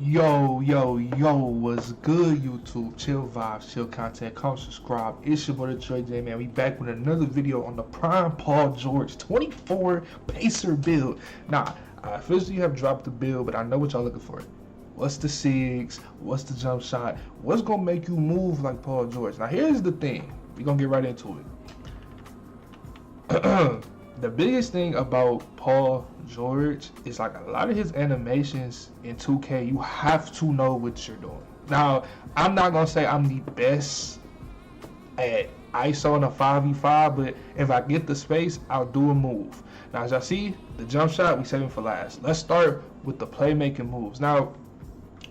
Yo, what's good, YouTube? Chill vibes, chill content, come subscribe. It's your boy, Troy J, man. We back with another video on the Prime Paul George 24 Pacer build. Now, I officially have dropped the build, but I know what y'all looking for. What's the SIGs? What's the jump shot? What's gonna make you move like Paul George? Now, here's the thing. We're gonna get right into it. The biggest thing about Paul George is like a lot of his animations in 2K, you have to know what you're doing. Now, I'm not gonna say I'm the best at ISO in a 5v5, but if I get the space, I'll do a move. Now, as y'all see, the jump shot, we saving for last. Let's start with the playmaking moves. Now,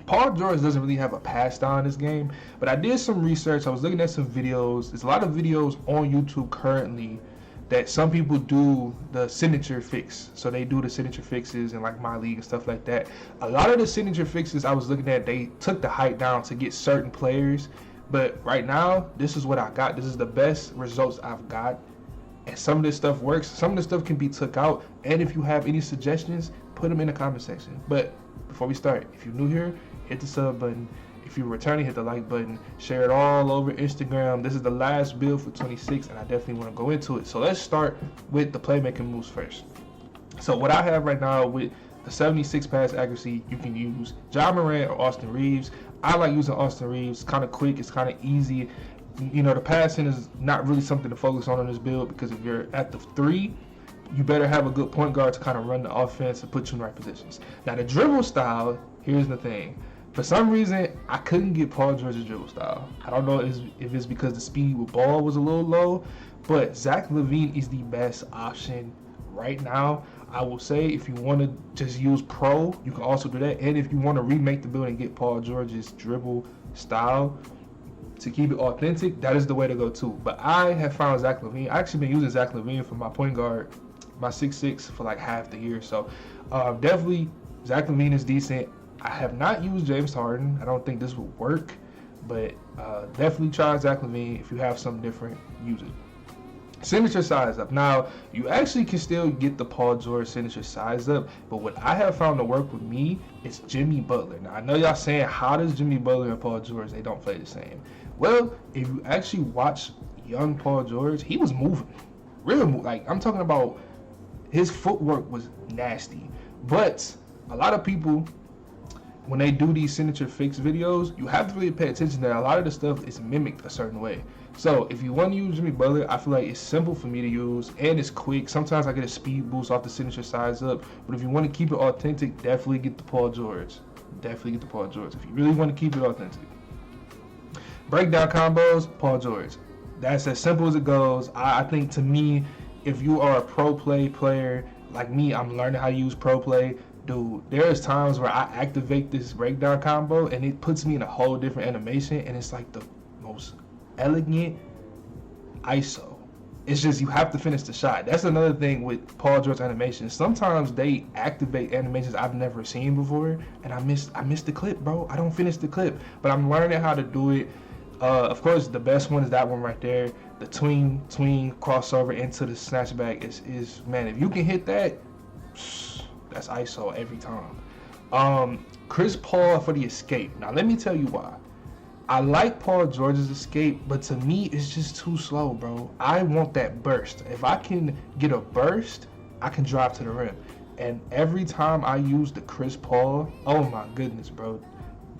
Paul George doesn't really have a pass down in this game, but I did some research. I was looking at some videos. There's a lot of videos on YouTube currently that some people do the signature fix. So they do the signature fixes in like my league and stuff like that. A lot of the signature fixes I was looking at, they took the height down to get certain players. But right now, this is what I got. This is the best results I've got. And some of this stuff works. Some of this stuff can be took out. And if you have any suggestions, put them in the comment section. But before we start, if you're new here, hit the sub button. If you're returning, hit the like button, share it all over Instagram. This is the last build for 26, and I definitely want to go into it. So let's start with the playmaking moves first. So what I have right now with the 76 pass accuracy, you can use Ja Morant or Austin Reeves. I like using Austin Reeves. It's kind of quick, it's kind of easy. You know, the passing is not really something to focus on this build, because if you're at the 3, you better have a good point guard to kind of run the offense and put you in the right positions. Now the dribble style, here's the thing. For some reason, I couldn't get Paul George's dribble style. I don't know if it's because the speed with ball was a little low, but Zach LaVine is the best option right now. I will say if you want to just use pro, you can also do that. And if you want to remake the build and get Paul George's dribble style to keep it authentic, that is the way to go too. But I have found Zach LaVine. I actually been using Zach LaVine for my point guard, my 6'6", for like half the year. So definitely Zach LaVine is decent. I have not used James Harden. I don't think this would work, but definitely try Zach LaVine. If you have something different, use it. Signature size up. Now, you actually can still get the Paul George signature size up, but what I have found to work with me is Jimmy Butler. Now, I know y'all saying, how does Jimmy Butler and Paul George, they don't play the same? Well, if you actually watch young Paul George, he was moving. Really, like, I'm talking about his footwork was nasty. But a lot of people, when they do these signature fix videos, you have to really pay attention that a lot of the stuff is mimicked a certain way. So if you want to use Jimmy Butler, I feel like it's simple for me to use and it's quick. Sometimes I get a speed boost off the signature size up, but if you want to keep it authentic, definitely get the Paul George. Definitely get the Paul George if you really want to keep it authentic. Breakdown combos, Paul George. That's as simple as it goes. I think, to me, if you are a pro play player like me, I'm learning how to use pro play. Dude, there's times where I activate this breakdown combo and it puts me in a whole different animation, and it's like the most elegant ISO. It's just, you have to finish the shot. That's another thing with Paul George animations. Sometimes they activate animations I've never seen before, and I missed the clip, bro. I don't finish the clip, but I'm learning how to do it. Of course, the best one is that one right there. The tween crossover into the snatchback is man, if you can hit that, that's ISO every time. Chris Paul for the escape. Now, let me tell you why. I like Paul George's escape, but to me, it's just too slow, bro. I want that burst. If I can get a burst, I can drive to the rim. And every time I use the Chris Paul, oh my goodness, bro.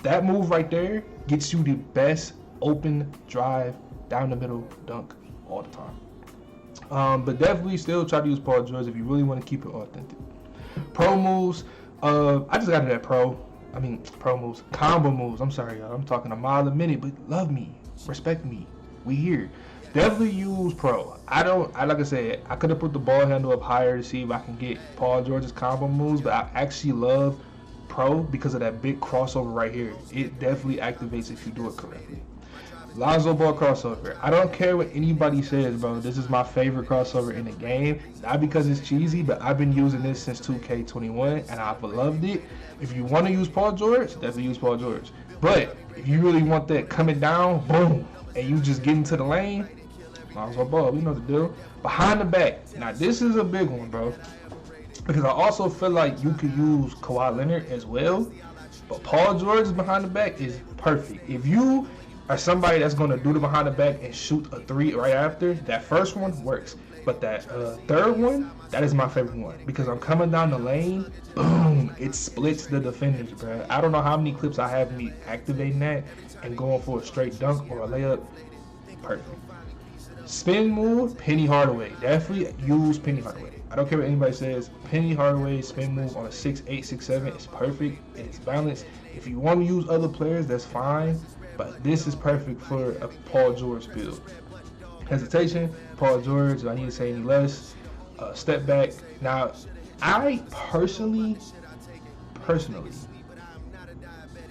That move right there gets you the best open drive, down the middle dunk all the time. But definitely still try to use Paul George if you really want to keep it authentic. Pro moves, I just got to that pro moves, combo moves. I'm sorry, y'all. I'm talking a mile a minute, but love me, respect me. We here. Definitely use pro. Like I said, I could have put the ball handle up higher to see if I can get Paul George's combo moves, but I actually love pro because of that big crossover right here. It definitely activates if you do it correctly. Lonzo Ball crossover. I don't care what anybody says, bro. This is my favorite crossover in the game. Not because it's cheesy, but I've been using this since 2K21, and I've loved it. If you want to use Paul George, definitely use Paul George. But if you really want that coming down, boom, and you just get into the lane, Lonzo Ball, we know the deal. Behind the back. Now, this is a big one, bro. Because I also feel like you could use Kawhi Leonard as well. But Paul George's behind the back is perfect. If you are somebody that's going to do the behind the back and shoot a three right after, that first one works. But that third one, that is my favorite one because I'm coming down the lane, boom, it splits the defenders, bro. I don't know how many clips I have me activating that and going for a straight dunk or a layup. Perfect. Spin move, Penny Hardaway. Definitely use Penny Hardaway. I don't care what anybody says. Penny Hardaway spin move on a 6'8", 6'7" is perfect. It is balanced. If you want to use other players, that's fine. But this is perfect for a Paul George build. Hesitation, Paul George. Do I need to say any less? Step back. Now, I personally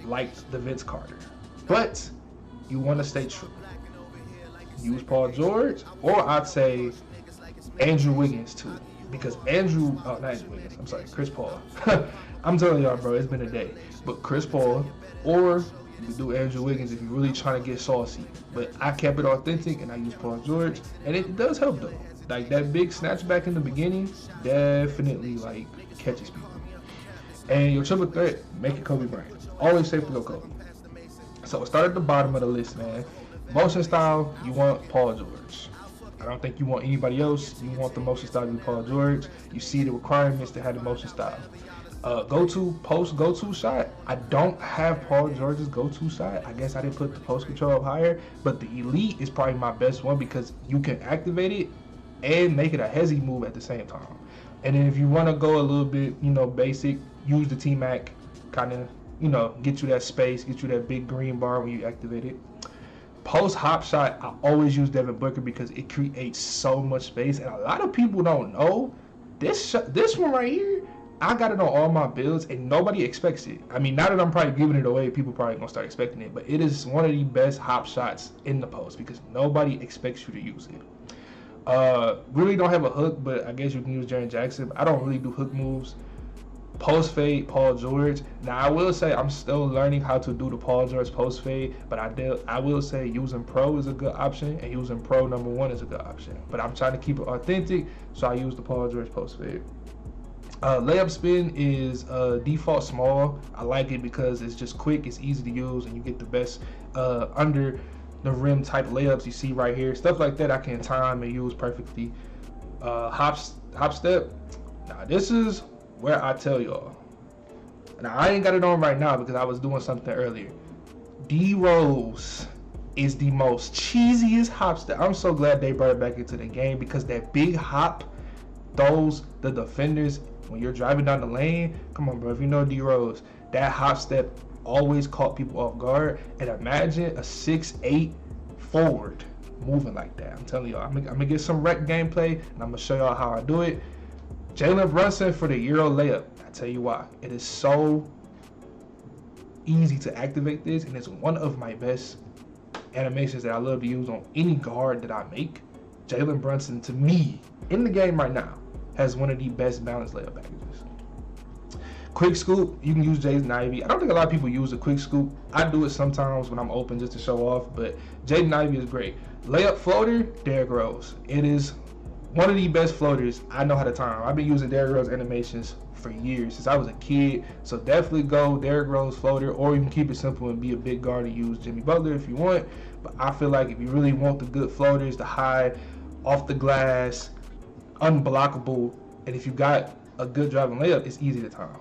liked the Vince Carter, but you want to stay true. Use Paul George, or I'd say Andrew Wiggins too, because Chris Paul. I'm telling y'all, bro, it's been a day. But Chris Paul, or you can do Andrew Wiggins if you're really trying to get saucy. But I kept it authentic and I used Paul George, and it does help though. Like that big snatchback in the beginning definitely like catches people. And your triple threat, make it Kobe Bryant. Always safe to go Kobe. So start at the bottom of the list, man. Motion style, you want Paul George. I don't think you want anybody else. You want the motion style to be Paul George. You see the requirements to have the motion style. Go-to shot. I don't have Paul George's go-to shot. I guess I didn't put the post control up higher, but the elite is probably my best one because you can activate it and make it a hezzy move at the same time. And then if you want to go a little bit, basic, use the T-Mac, kind of, get you that space, get you that big green bar when you activate it. Post hop shot, I always use Devin Booker because it creates so much space, and a lot of people don't know this one right here. I got it on all my builds, and nobody expects it. I mean, now that I'm probably giving it away, people probably gonna start expecting it, but it is one of the best hop shots in the post because nobody expects you to use it. Really don't have a hook, but I guess you can use Jaren Jackson. I don't really do hook moves. Post fade, Paul George. Now I will say I'm still learning how to do the Paul George post fade, but I will say using pro is a good option, and using pro number one is a good option. But I'm trying to keep it authentic, so I use the Paul George post fade. Layup spin is default small. I like it because it's just quick, it's easy to use, and you get the best under the rim type layups you see right here. Stuff like that I can time and use perfectly. Hop step. Now this is where I tell y'all. Now I ain't got it on right now because I was doing something earlier. D Rose is the most cheesiest hop step. I'm so glad they brought it back into the game because that big hop throws the defenders when you're driving down the lane. Come on, bro. If you know D Rose, that hop step always caught people off guard. And imagine a 6'8" forward moving like that. I'm telling y'all, I'm gonna get some rec gameplay and I'm gonna show y'all how I do it. Jalen Brunson for the Euro layup. I tell you why. It is so easy to activate this, and it's one of my best animations that I love to use on any guard that I make. Jalen Brunson, to me, in the game right now, has one of the best balanced layup packages. Quick scoop, you can use Jaden Ivey. I don't think a lot of people use a quick scoop. I do it sometimes when I'm open just to show off, but Jaden Ivey is great. Layup floater, Derrick Rose. It is one of the best floaters I know how to time. I've been using Derrick Rose animations for years, since I was a kid. So definitely go Derrick Rose floater, or you can keep it simple and be a big guard and use Jimmy Butler if you want. But I feel like if you really want the good floaters, the high, off the glass, unblockable, and if you got a good driving layup, it's easy to time.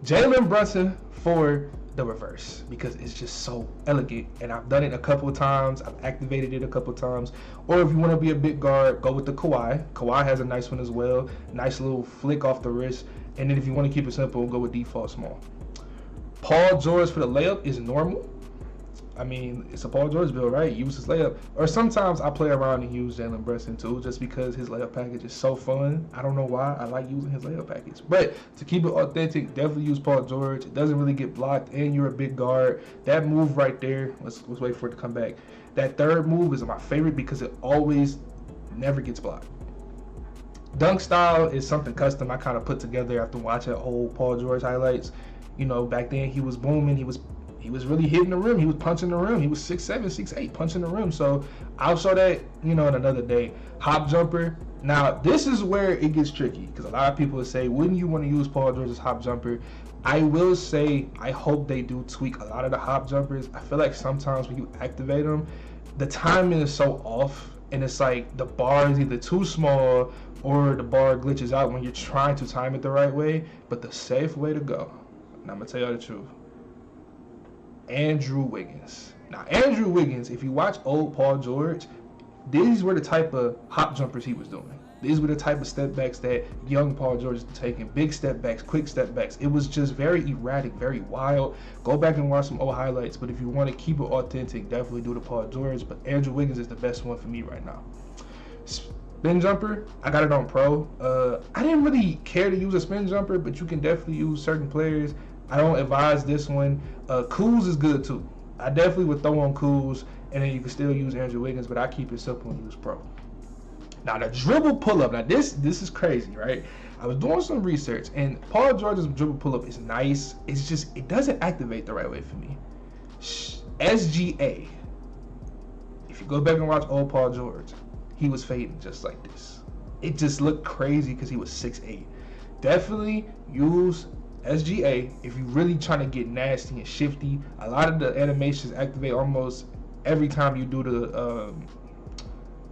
Jalen Brunson for the reverse because it's just so elegant, and I've done it a couple of times. I've activated it a couple of times. Or if you want to be a big guard, go with the Kawhi. Kawhi has a nice one as well. Nice little flick off the wrist. And then if you want to keep it simple, go with default small. Paul George for the layup is normal. I mean, it's a Paul George build, right? Use his layup. Or sometimes I play around and use Jalen Brunson too, just because his layup package is so fun. I don't know why I like using his layup package. But to keep it authentic, definitely use Paul George. It doesn't really get blocked, and you're a big guard. That move right there, let's wait for it to come back. That third move is my favorite because it always never gets blocked. Dunk style is something custom I kind of put together after watching old Paul George highlights. You know, back then he was booming. He was he was really hitting the rim. He was punching the rim. He was 6'7", 6'8", punching the rim. So I'll show that, you know, in another day. Hop jumper. Now, this is where it gets tricky because a lot of people will say, wouldn't you want to use Paul George's hop jumper? I will say, I hope they do tweak a lot of the hop jumpers. I feel like sometimes when you activate them, the timing is so off, and it's like the bar is either too small or the bar glitches out when you're trying to time it the right way. But the safe way to go, and I'm going to tell y'all the truth, Andrew Wiggins. Now, Andrew Wiggins, if you watch old Paul George, these were the type of hop jumpers he was doing. These were the type of step backs that young Paul George was taking. Big step backs, quick step backs. It was just very erratic, very wild. Go back and watch some old highlights. But if you want to keep it authentic, definitely do the Paul George. But Andrew Wiggins is the best one for me right now. Spin jumper, I got it on pro. I didn't really care to use a spin jumper, but you can definitely use certain players. I don't advise this one. Kuz is good too. I definitely would throw on Kuz, and then you can still use Andrew Wiggins, but I keep it simple and use pro. Now the dribble pull-up, now this is crazy, right? I was doing some research, and Paul George's dribble pull-up is nice. It's just, it doesn't activate the right way for me. SGA, if you go back and watch old Paul George, he was fading just like this. It just looked crazy because he was 6'8". Definitely use SGA if you're really trying to get nasty and shifty. A lot of the animations activate almost every time you do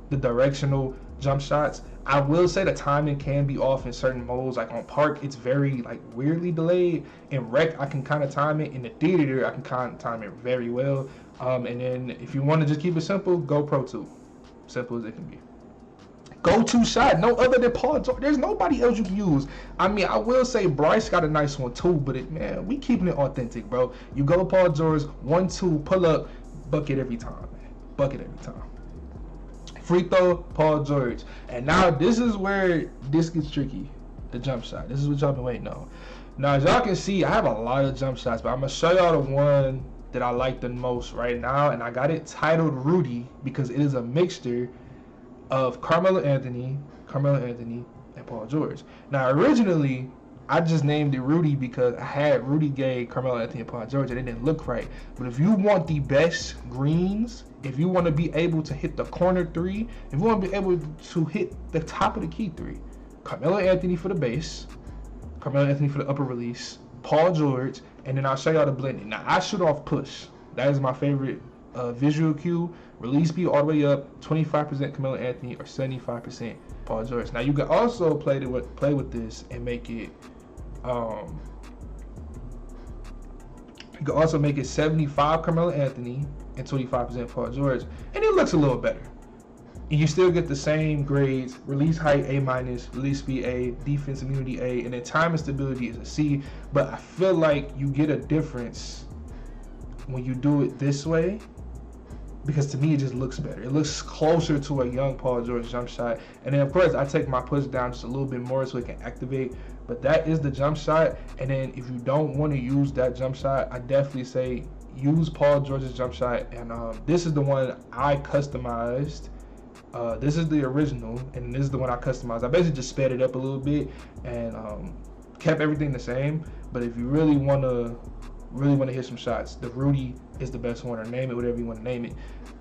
the directional jump shots. I will say the timing can be off in certain modes. Like on park, it's very like weirdly delayed. In rec, I can kind of time it. In the theater, I can kind of time it very well. And then if you want to just keep it simple, go Pro 2. Simple as it can be. Go-to shot, no other than Paul George. There's nobody else you can use. I mean, I will say Bryce got a nice one too, but man, we keeping it authentic, bro. You go Paul George, 1-2, pull up, bucket every time, man. Bucket every time. Free throw, Paul George. And now this is where this gets tricky, the jump shot. This is what y'all been waiting on. Now, as y'all can see, I have a lot of jump shots, but I'm going to show y'all the one that I like the most right now, and I got it titled Rudy because it is a mixture of Carmelo Anthony, and Paul George. Now, originally, I just named it Rudy because I had Rudy Gay, Carmelo Anthony, and Paul George, and it didn't look right. But if you want the best greens, if you want to be able to hit the corner three, if you want to be able to hit the top of the key three, Carmelo Anthony for the base, Carmelo Anthony for the upper release, Paul George, and then I'll show y'all the blending. Now, I shoot off push. That is my favorite visual cue. Release speed all the way up, 25% Carmelo Anthony or 75% Paul George. Now, you can also play with this and make it, you can also make it 75 Carmelo Anthony and 25% Paul George, and it looks a little better. And you still get the same grades: release height A-, release speed A, defense immunity A, and then time and stability is a C. But I feel like you get a difference when you do it this way, because to me it just looks better. It looks closer to a young Paul George jump shot. And then of course I take my push down just a little bit more so it can activate. But that is the jump shot. And then if you don't want to use that jump shot, I definitely say use Paul George's jump shot. And this is the one I customized. This is the original, and this is the one I customized. I basically just sped it up a little bit and kept everything the same. But if you really want to hit some shots, the Rudy is the best one, or name it whatever you want to name it.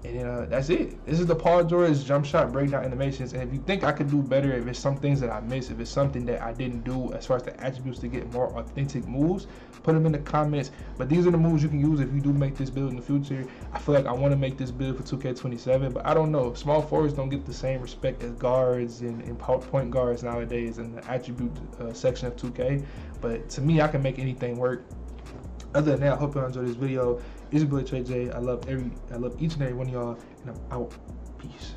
And that's it. This is the Paul George jump shot breakdown animations. And if you think I could do better, if it's some things that I missed, if it's something that I didn't do as far as the attributes to get more authentic moves, put them in the comments. But these are the moves you can use if you do make this build in the future. I feel like I want to make this build for 2K27, but I don't know. Small forwards don't get the same respect as guards and point guards nowadays in the attribute section of 2K. But to me, I can make anything work. Other than that, I hope you enjoyed this video. It's your boy Trey J. I love each and every one of y'all, and I'm out. Peace.